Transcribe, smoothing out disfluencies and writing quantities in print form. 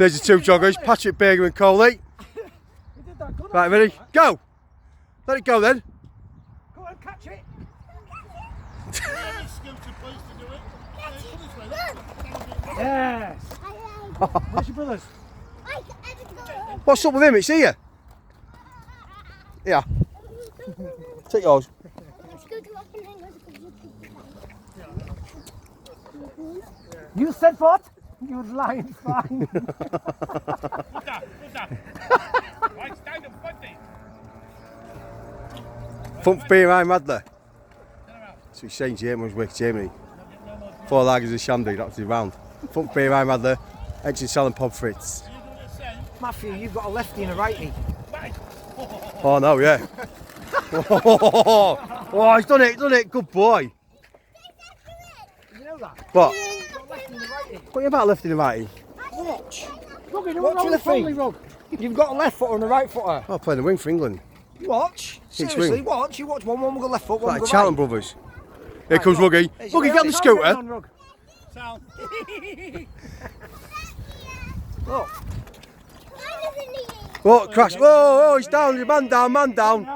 There's the two joggers, Patrick Berger and Coley. Right, ready? Go! Let it go then. Go on, catch it. Yes. Where's your brothers? What's up with him? It's here. Yeah. Take yours. You said what? You lying fine. Front behind Madler. So he's saying Germany's wick, Germany. 4 lagers of shandy, that's the round. Front behind Madler, engine selling pub fritz. Matthew, you've got a lefty and a righty. Oh no, yeah. Oh, he's done it, good boy. You know that? What? You've got a lefty and a righty. What are you about lefty and righty? Watch. Watch your feet. You've got a left footer and a right footer. Oh, playing the wing for England. Watch. Seriously, wing. watch. You watch one will go left foot, one Like will go Charlton right. brothers. Here comes Ruggy. Ruggy, get on the scooter. Look. Oh, crash. Oh, he's down, man down.